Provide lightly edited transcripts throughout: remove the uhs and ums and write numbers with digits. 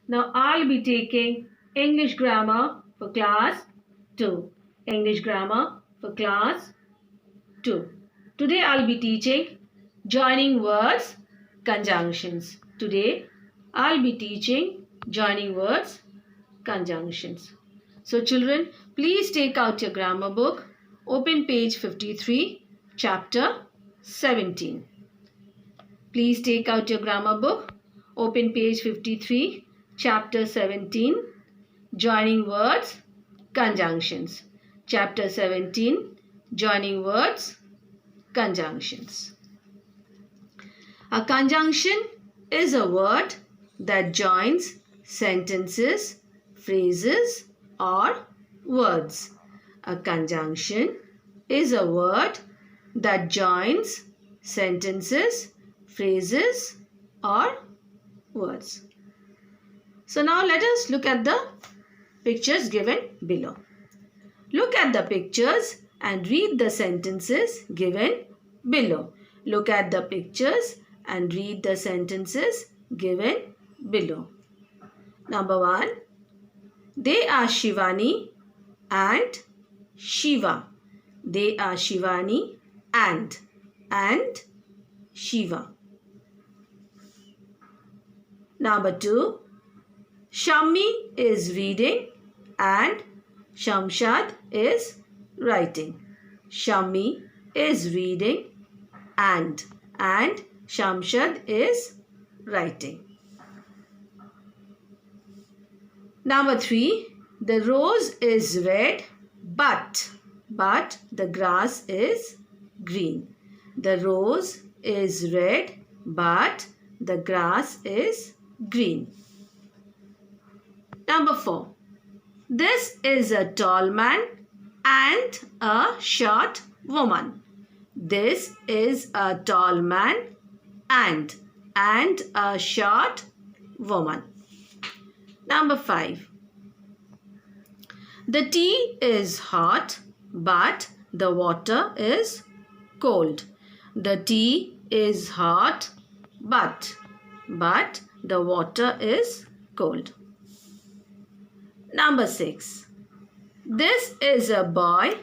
Now I'll be taking English grammar for class 2. English grammar for class 2. Today I'll be teaching joining words, conjunctions. Today I'll be teaching joining words, conjunctions. So children, please take out your grammar book, open page 53, chapter 17. Please take out your grammar book, open page 53, chapter 17, joining words, conjunctions. Chapter 17, joining words, conjunctions. A conjunction is a word that joins sentences, phrases, or words. A conjunction is a word that joins sentences, phrases, or words. So now let us look at the pictures given below. Look at the pictures and read the sentences given below. Look at the pictures and read the sentences given below. Number 1. They are Shivani and Shiva. They are Shivani and Shiva. Number 2. Shammi is reading and Shamshad is writing. Shammi is reading and Shamshad is writing. Number 3. The rose is red but the grass is green. The rose is red but the grass is green. Number 4. This is a tall man and a short woman. This is a tall man and a short woman. Number 5. The tea is hot but the water is cold. The tea is hot but the water is cold. Number 6. This is a boy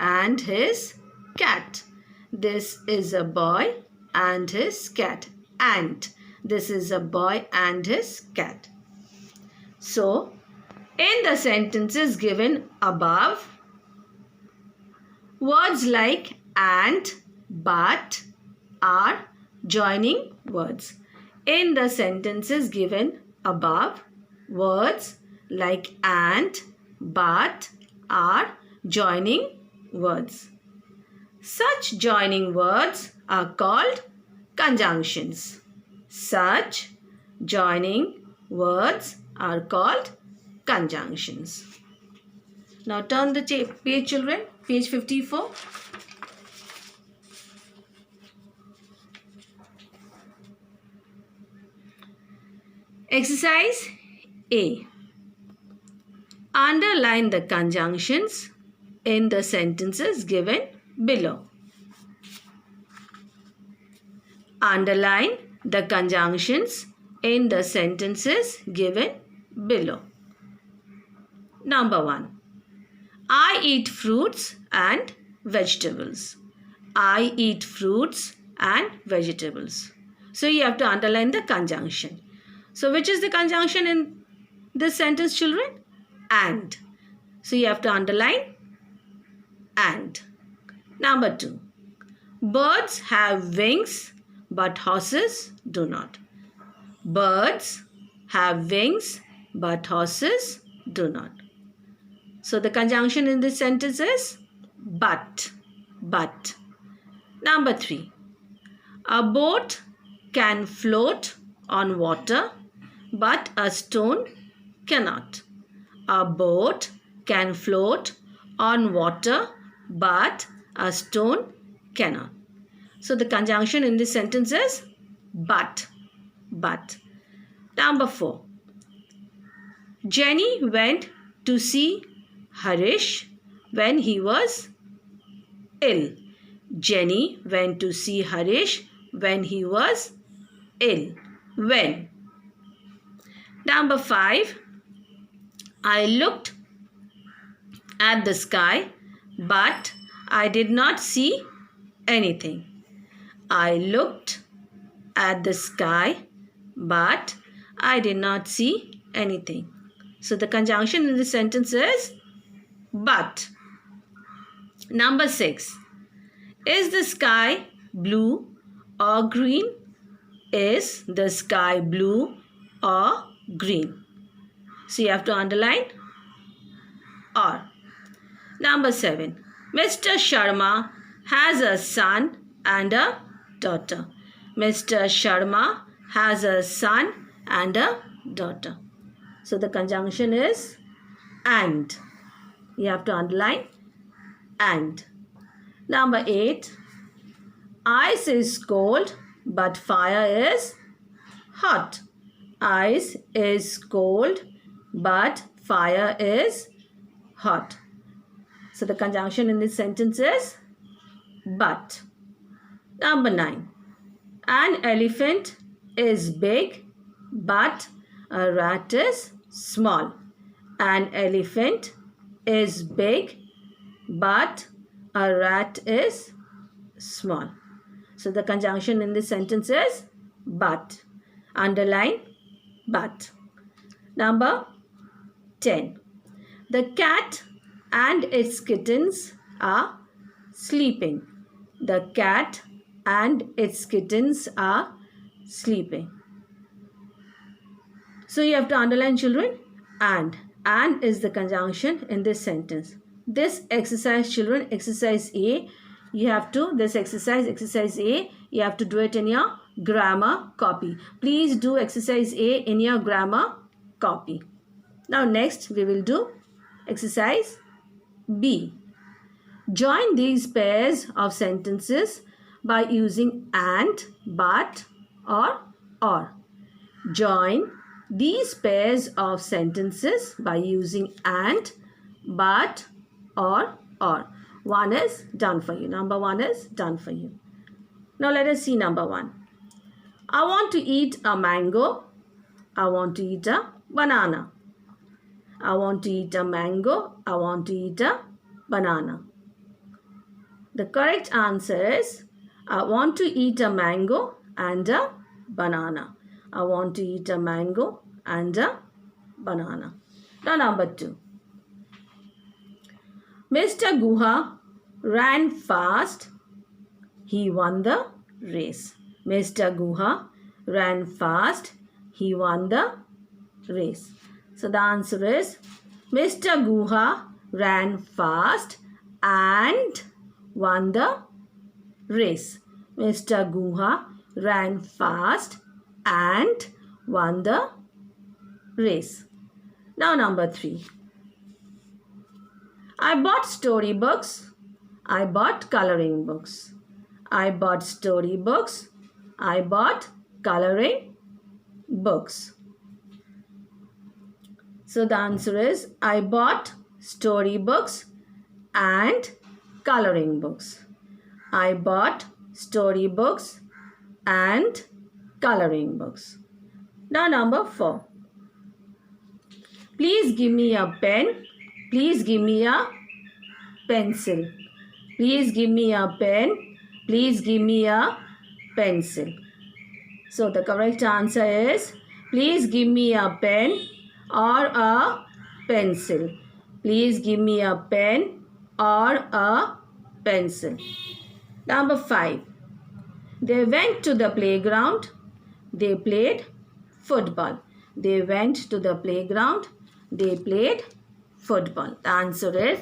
and his cat. This is a boy and his cat. And this is a boy and his cat. So, in the sentences given above, words like and, but are joining words. In the sentences given above, words like and, but are joining words. Such joining words are called conjunctions. Such joining words are called conjunctions. Now turn the page, children, page 54. Exercise A. Underline the conjunctions in the sentences given below. Underline the conjunctions in the sentences given below. Number 1. I eat fruits and vegetables. I eat fruits and vegetables. So you have to underline the conjunction. So which is the conjunction in this sentence, children? And. So you have to underline and. Number 2. Birds have wings but horses do not. Birds have wings but horses do not. So the conjunction in this sentence is but. Number 3. A boat can float on water but a stone cannot. A boat can float on water but a stone cannot. So the conjunction in this sentence is but. Number 4. Jenny went to see Harish when he was ill. Jenny went to see Harish when he was ill. When? Number 5. I looked at the sky, but I did not see anything. I looked at the sky, but I did not see anything. So the conjunction in this sentence is but. Number 6. Is the sky blue or green? Is the sky blue or green? So you have to underline or. Number 7. Mr. Sharma has a son and a daughter. Mr. Sharma has a son and a daughter. So the conjunction is and. You have to underline and. Number 8. Ice is cold, but fire is hot. Ice is cold, but fire is hot. So the conjunction in this sentence is but. Number 9. An elephant is big, but a rat is small. An elephant is big, but a rat is small. So the conjunction in this sentence is but. Underline but. Number 10. The cat and its kittens are sleeping. The cat and its kittens are sleeping. So you have to underline, children, and. And is the conjunction in this sentence. This exercise, children, exercise A, you have to, this exercise A, you have to do it in your grammar copy. Please do exercise A in your grammar copy. Now next we will do exercise B. Join these pairs of sentences by using and, but, or. Join these pairs of sentences by using and, but, or. One is done for you. Number 1 is done for you. Now let us see number 1. I want to eat a mango. I want to eat a banana. I want to eat a mango. I want to eat a banana. The correct answer is I want to eat a mango and a banana. I want to eat a mango and a banana. Now number 2. Mr. Guha ran fast. He won the race. Mr. Guha ran fast. He won the race. So the answer is Mr. Guha ran fast and won the race. Mr. Guha ran fast and won the race. Now number 3. I bought storybooks. I bought coloring books. I bought storybooks. I bought coloring books. So the answer is I bought storybooks and coloring books. I bought storybooks and coloring books. Now number 4. Please give me a pen. Please give me a pencil. Please give me a pen. Please give me a pencil. So the correct answer is please give me a pen or a pencil. Please give me a pen or a pencil. Number 5. They went to the playground. They played football. They went to the playground. They played football. The answer is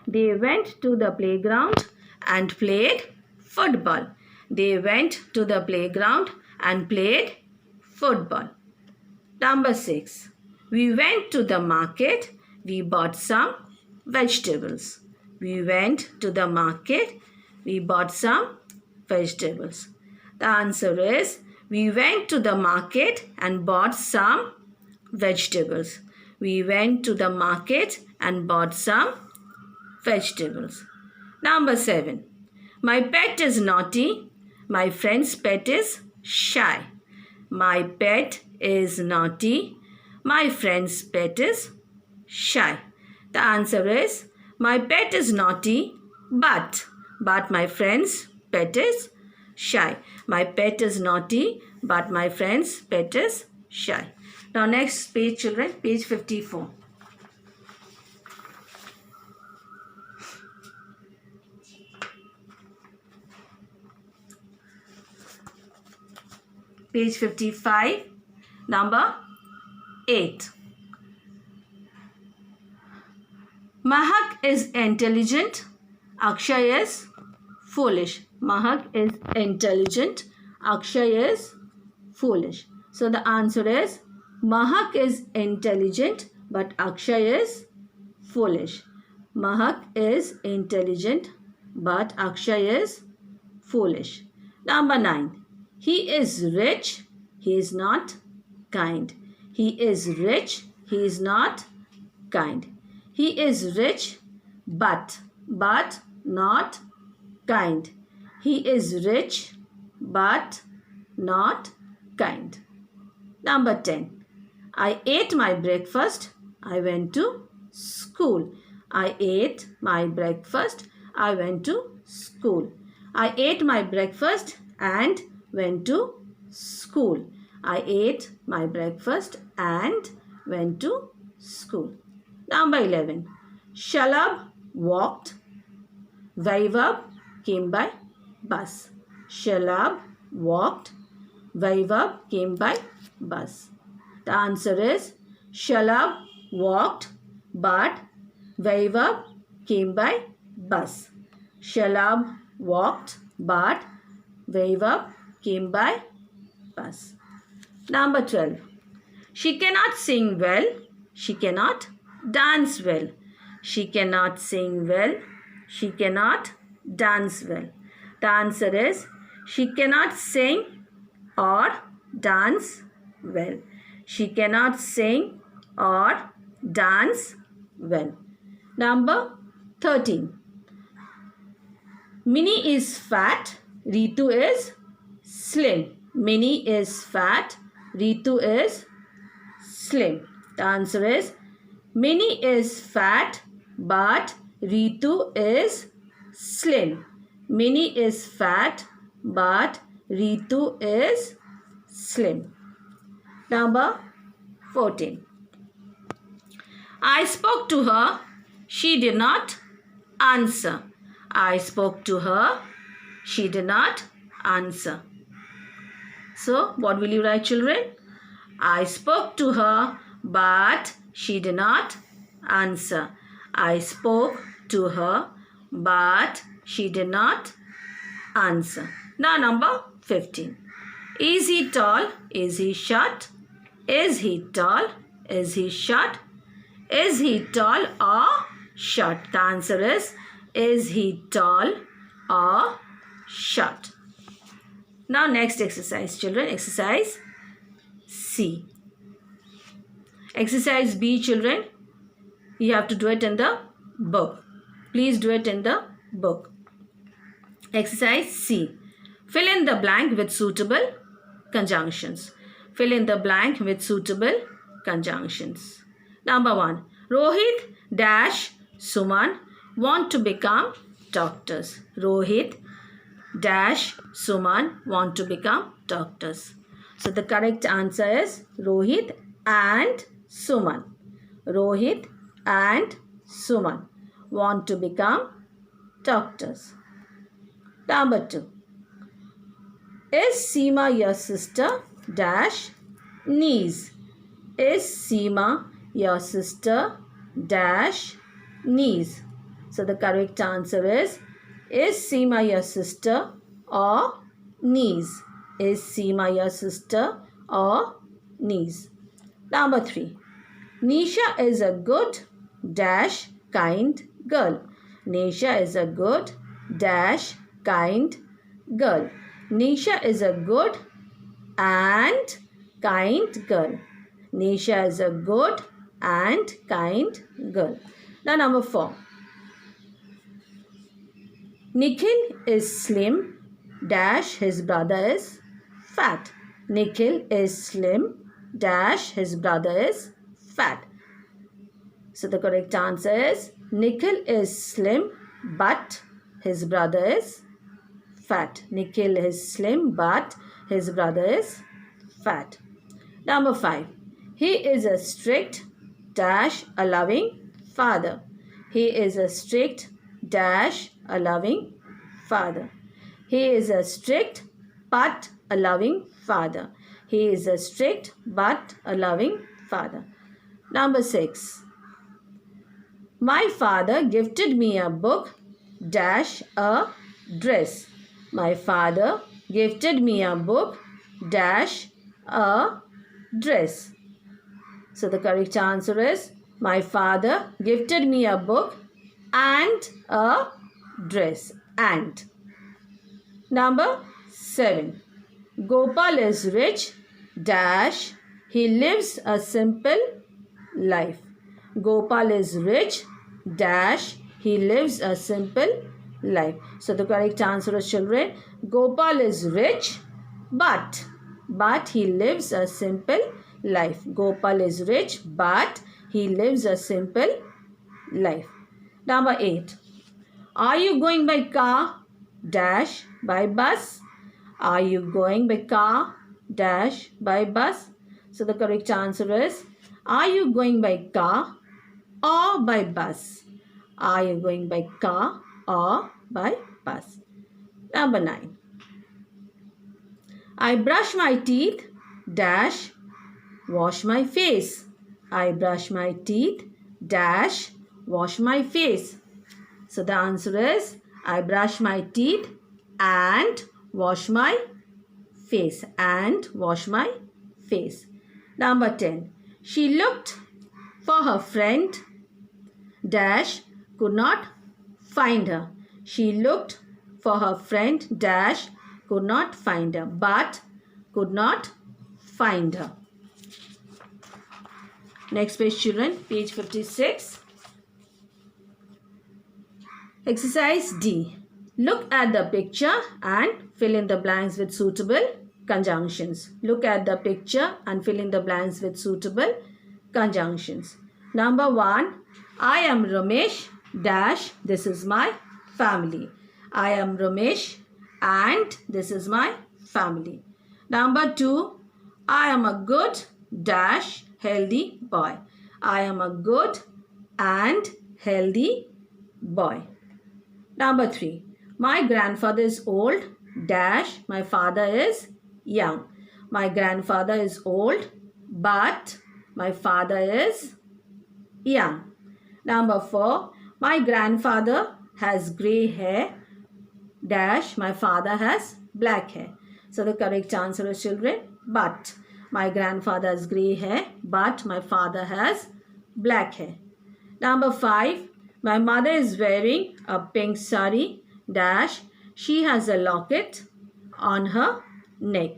they went to the playground and played football. They went to the playground and played football. Number 6. We went to the market. We bought some vegetables. We went to the market. We bought some vegetables. The answer is we went to the market and bought some vegetables. We went to the market and bought some vegetables. Number 7. My pet is naughty. My friend's pet is shy. My pet is naughty. My friend's pet is shy. The answer is my pet is naughty, but my friend's pet is shy. My pet is naughty, but my friend's pet is shy. Now next page, children, page 54. Page 55, number 8. Mahak is intelligent, Akshay is foolish. Mahak is intelligent, Akshay is foolish. So the answer is Mahak is intelligent but Akshay is foolish. Mahak is intelligent but Akshay is foolish. Number 9. He is rich, he is not kind. He is rich, he is not kind. He is rich but not kind. He is rich but not kind. Number 10. I ate my breakfast. I went to school. I ate my breakfast. I went to school. I ate my breakfast and went to school. I ate my breakfast and went to school. Number 11. Shalab walked. Vaibhav came by bus. Shalab walked. Vaibhav came by bus. The answer is Shalab walked but Vaibhav came by bus. Shalab walked but Vaibhav came by bus. Number 12. She cannot sing well. She cannot dance well. She cannot sing well. She cannot dance well. The answer is she cannot sing or dance well. She cannot sing or dance well. Number 13. Minnie is fat. Ritu is slim. Minnie is fat. Ritu is slim. The answer is Minnie is fat but Ritu is slim. Minnie is fat but Ritu is slim. Number 14. I spoke to her. She did not answer. I spoke to her. She did not answer. So, what will you write, children? I spoke to her, but she did not answer. I spoke to her, but she did not answer. Now, number 15. Is he tall? Is he short? Is he tall? Is he short? Is he tall or short? The answer is he tall or short? Now next exercise, children. Exercise C. Exercise B, children. You have to do it in the book. Please do it in the book. Exercise C. Fill in the blank with suitable conjunctions. Fill in the blank with suitable conjunctions. Number 1. Rohit dash Suman want to become doctors. Rohit dash Suman want to become doctors. So the correct answer is Rohit and Suman. Rohit and Suman want to become doctors. Number 2. Is Seema your sister dash niece? Is Seema your sister dash niece? So the correct answer is Seema your sister or niece? Is Seema your sister or niece? Number 3. Nisha is a good dash kind girl. Nisha is a good dash kind girl. Nisha is a good and kind girl. Nisha is a good and kind girl. Now number 4. Nikhil is slim dash his brother is fat. Nikhil is slim dash his brother is fat. So the correct answer is Nikhil is slim but his brother is fat. Nikhil is slim but his brother is fat. Number 5. He is a strict dash a loving father. He is a strict dash a loving father. He is a strict but a loving father. He is a strict but a loving father. Number 6. My father gifted me a book dash a dress. My father gifted me a book dash a dress. So the correct answer is my father gifted me a book and a dress. And number 7. Gopal is rich dash he lives a simple life. Gopal is rich dash he lives a simple life. So the correct answer is, children, Gopal is rich but he lives a simple life. Gopal is rich but he lives a simple life. Number 8. Are you going by car dash by bus? Are you going by car dash by bus? So the correct answer is, are you going by car or by bus? Are you going by car or by bus? Number 9. I brush my teeth dash wash my face. I brush my teeth dash wash my face. So the answer is, I brush my teeth and wash my face. And wash my face. Number 10. She looked for her friend dash could not find her. She looked for her friend dash could not find her but could not find her. Next page, children, page 56. Exercise D. Look at the picture and fill in the blanks with suitable conjunctions. Look at the picture and fill in the blanks with suitable conjunctions. Number 1. I am Ramesh dash this is my family. I am Ramesh and this is my family. Number 2. I am a good dash healthy boy. I am a good and healthy boy. Number 3. My grandfather is old dash my father is young. My grandfather is old but my father is young. Number 4. My grandfather has grey hair dash my father has black hair. So the correct answer is, children, but. My grandfather has grey hair but my father has black hair. Number 5. My mother is wearing a pink sari dash she has a locket on her neck.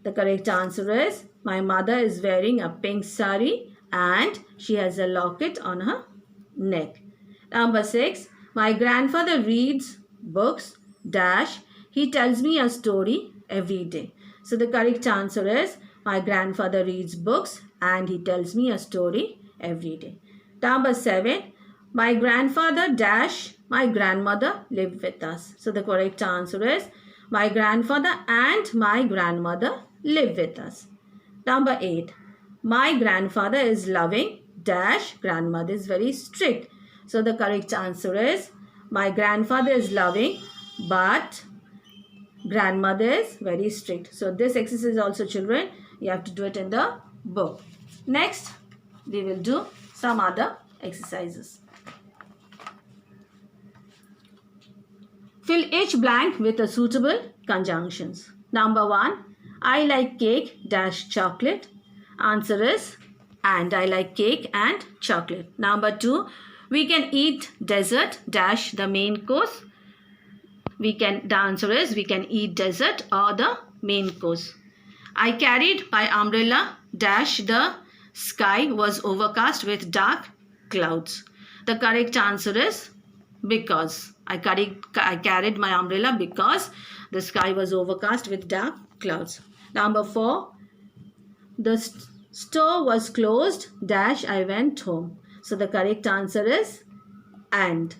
The correct answer is, my mother is wearing a pink sari and she has a locket on her neck. Number 6. My grandfather reads books dash he tells me a story every day. So the correct answer is, my grandfather reads books and he tells me a story every day. Number 7. My grandfather dash my grandmother live with us. So the correct answer is, my grandfather and my grandmother live with us. Number 8. My grandfather is loving dash grandmother is very strict. So the correct answer is, my grandfather is loving but grandmother is very strict. So this exercise also, children, you have to do it in the book. Next, we will do some other exercises. Fill each blank with a suitable conjunctions. Number 1. I like cake dash chocolate. Answer is, and I like cake and chocolate. Number 2. We can eat dessert dash the main course. The answer is, we can eat dessert or the main course. I carried my umbrella dash the sky was overcast with dark clouds. The correct answer is, because. I carried my umbrella because the sky was overcast with dark clouds. Number 4. The Store was closed dash I went home. So the correct answer is and.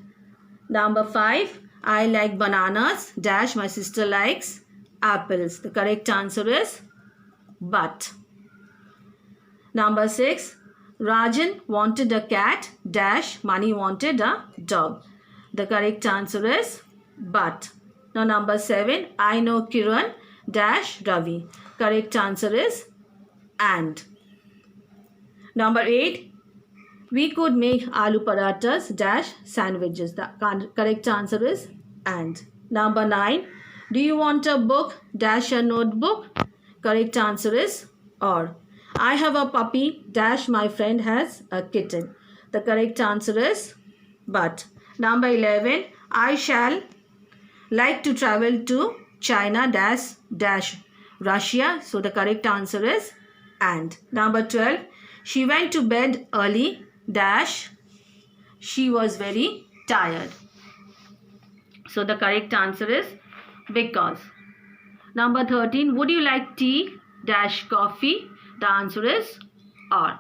Number 5. I like bananas dash my sister likes apples. The correct answer is but. Number 6. Rajan wanted a cat dash Mani wanted a dog. The correct answer is but. Now number 7. I know Kiran dash Ravi. Correct answer is and. Number 8. We could make aloo parathas dash sandwiches. The correct answer is and. Number 9. Do you want a book dash a notebook? Correct answer is or. I have a puppy dash my friend has a kitten. The correct answer is but. Number 11. I shall like to travel to China dash Russia. So the correct answer is and. Number 12. She went to bed early dash she was very tired. So the correct answer is because. Number 13. Would you like tea dash coffee? The answer is or.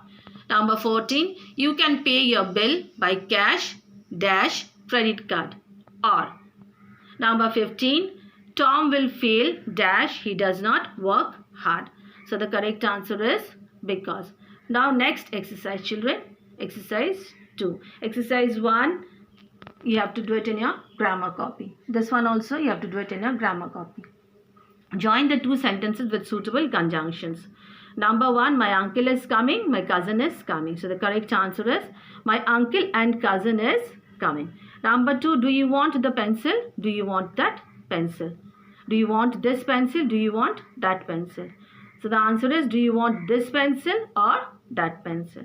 Number 14. You can pay your bill by cash dash credit card or. Number 15. Tom will fail dash he does not work hard. So the correct answer is because. Now next exercise, children. Exercise 2. Exercise 1. You have to do it in your grammar copy. This one also you have to do it in your grammar copy. Join the two sentences with suitable conjunctions. Number 1. My uncle is coming. My cousin is coming. So the correct answer is my uncle and cousin is coming. Number 2. Do you want the pencil? Do you want that pencil? Do you want this pencil? Do you want that pencil? So the answer is do you want this pencil or that pencil?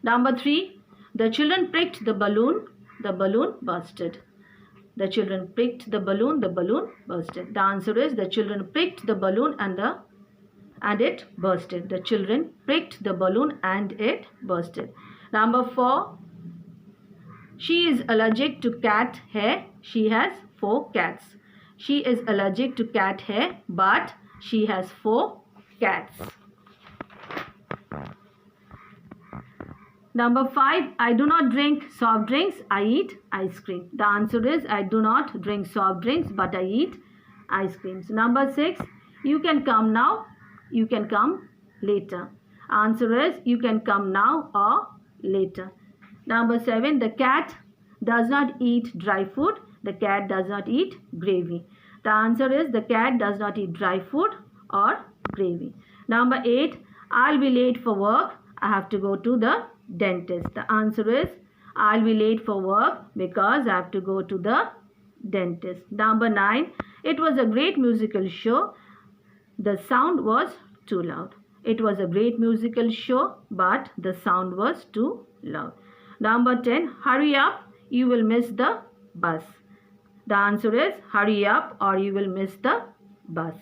Number 3. The children pricked the balloon bursted. The children pricked the balloon bursted. The answer is the children pricked the balloon and it bursted. The children pricked the balloon and it bursted. Number 4. She is allergic to cat hair. She has 4 cats. She is allergic to cat hair but she has 4 cats. Number 5. I do not drink soft drinks. I eat ice cream. The answer is I do not drink soft drinks but I eat ice creams. Number 6. You can come now. You can come later. Answer is you can come now or later. Number 7. The cat does not eat dry food. The cat does not eat gravy. The answer is the cat does not eat dry food or gravy. Number 8. I'll be late for work. I have to go to the dentist. The answer is I'll be late for work because I have to go to the dentist. Number 9. It was a great musical show. The sound was too loud. It was a great musical show but the sound was too loud. Number 10. Hurry up. You will miss the bus. The answer is hurry up or you will miss the bus.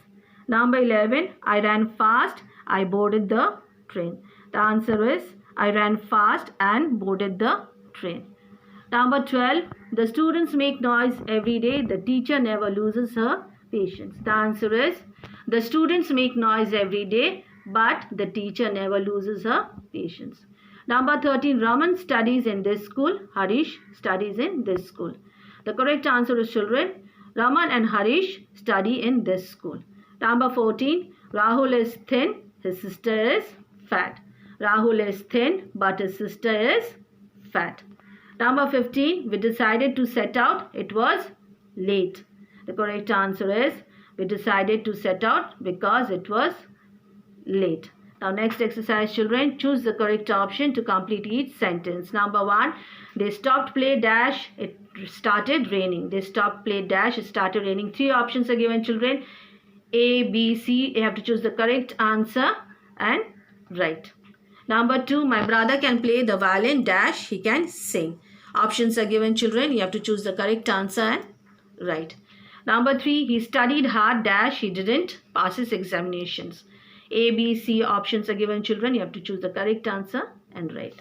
Number 11. I ran fast. I boarded the train. The answer is I ran fast and boarded the train. Number 12. The students make noise every day. The teacher never loses her patience. The answer is the students make noise every day but the teacher never loses her patience. Number 13. Raman studies in this school. Harish studies in this school. The correct answer is, children, Raman and Harish study in this school. Number 14. Rahul is thin. His sister is fat. Rahul is thin but his sister is fat. Number 15. We decided to set out. It was late. The correct answer is we decided to set out because it was late. Now next exercise, children, choose the correct option to complete each sentence. Number 1. They stopped play dash it started raining. They stopped play dash it started raining. 3 options are given, children. A, B, C. You have to choose the correct answer and write. Number 2. My brother can play the violin dash he can sing. Options are given, children. You have to choose the correct answer and write. Number 3. He studied hard dash he didn't pass his examinations. A, B, C options are given, children. You have to choose the correct answer and write.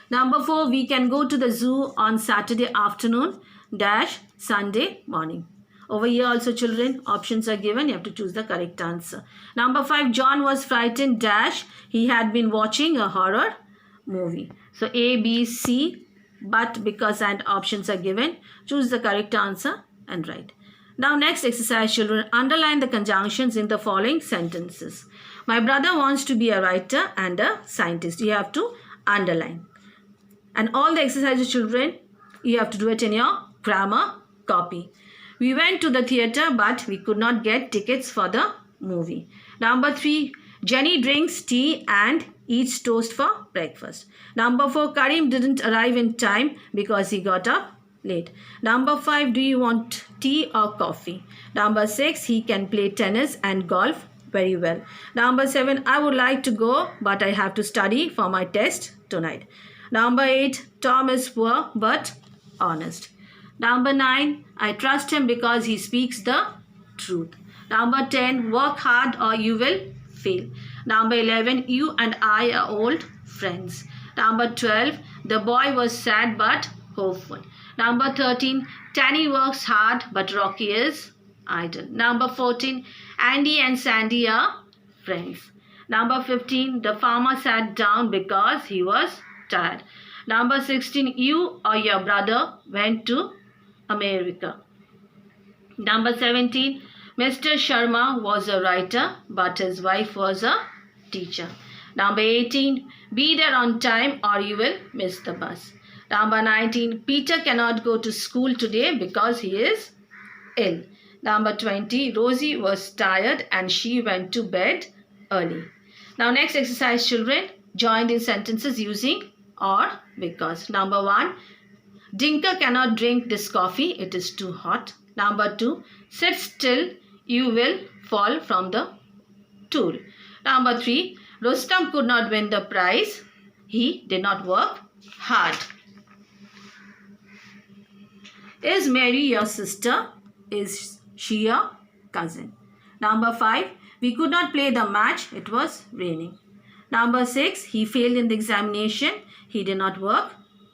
Number 4. We can go to the zoo on Saturday afternoon dash Sunday morning. Over here also, children, options are given. You have to choose the correct answer. Number 5, John was frightened dash. He had been watching a horror movie. So A, B, C, but, because, and options are given. Choose the correct answer and write. Now next exercise, children, underline the conjunctions in the following sentences. My brother wants to be a writer and a scientist. You have to underline. And all the exercises, children, you have to do it in your grammar copy. We went to the theatre but we could not get tickets for the movie. Number 3, Jenny drinks tea and eats toast for breakfast. Number 4, Karim didn't arrive in time because he got up late. Number 5, do you want tea or coffee? Number 6, he can play tennis and golf very well. Number 7, I would like to go but I have to study for my test tonight. Number 8, Tom is poor but honest. Number 9, I trust him because he speaks the truth. Number 10, work hard or you will fail. Number 11, you and I are old friends. Number 12, the boy was sad but hopeful. Number 13, Tanny works hard but Rocky is idle. Number 14, Andy and Sandy are friends. Number 15, the farmer sat down because he was tired. Number 16, you or your brother went to America. Number 17, Mr. Sharma was a writer but his wife was a teacher. Number 18, be there on time or you will miss the bus. Number 19, Peter cannot go to school today because he is ill. Number 20, Rosie was tired and she went to bed early. Now next exercise, children, join these sentences using or because. Number 1, Dinka cannot drink this coffee, it is too hot. Number 2, sit still, you will fall from the stool. Number 3, Rustam could not win the prize, he did not work hard. Is Mary your sister? Is she your cousin? Number 5, we could not play the match, it was raining. Number 6, he failed in the examination, he did not work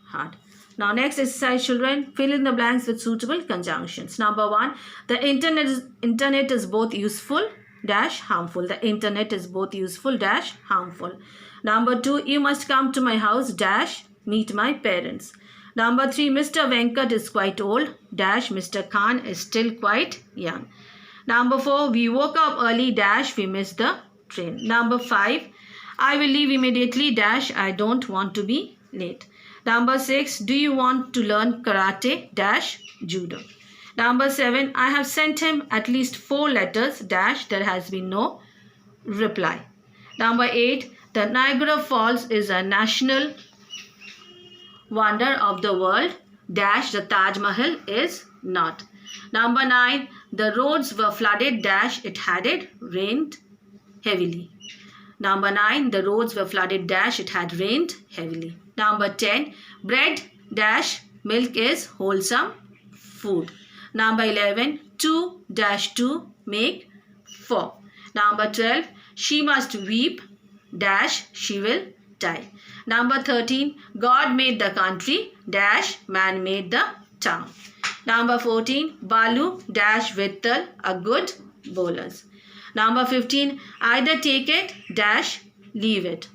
hard. Now next exercise, children, fill in the blanks with suitable conjunctions. Number 1, the internet is both useful dash harmful. The internet is both useful dash harmful. Number 2, you must come to my house dash meet my parents. Number 3, Mr. Venkat is quite old dash Mr. Khan is still quite young. Number 4, we woke up early dash we missed the train. Number 5, I will leave immediately dash I don't want to be late. Number 6, do you want to learn karate dash judo. Number 7, I have sent him at least 4 letters dash there has been no reply. Number 8, the Niagara Falls is a national wonder of the world dash the Taj Mahal is not. Number 9, the roads were flooded dash it had rained heavily. Number 9, the roads were flooded dash it had rained heavily. Number 10, bread dash milk is wholesome food. Number 11, 2 dash 2 make 4. Number 12, she must weep dash she will die. Number 13, God made the country dash man made the town. Number 14, Balu dash Vittal are good bowlers. Number 15, either take it dash leave it.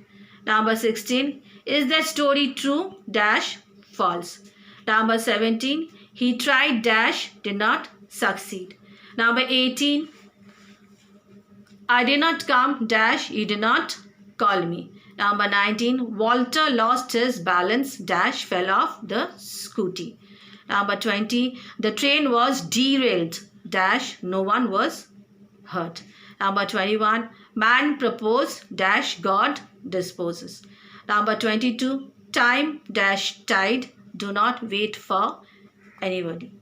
Number 16, is that story true dash false. Number 17, he tried dash did not succeed. Number 18, I did not come dash he did not call me. Number 19, Walter lost his balance dash fell off the scooty. Number 20, the train was derailed dash no one was hurt. Number 21, man proposed dash God disposes. Number 22, time dash tide do not wait for anybody.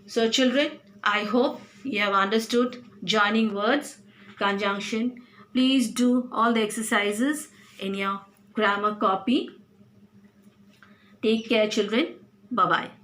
So children, I hope you have understood joining words, conjunction. Please do all the exercises in your grammar copy. Take care children. Bye-bye.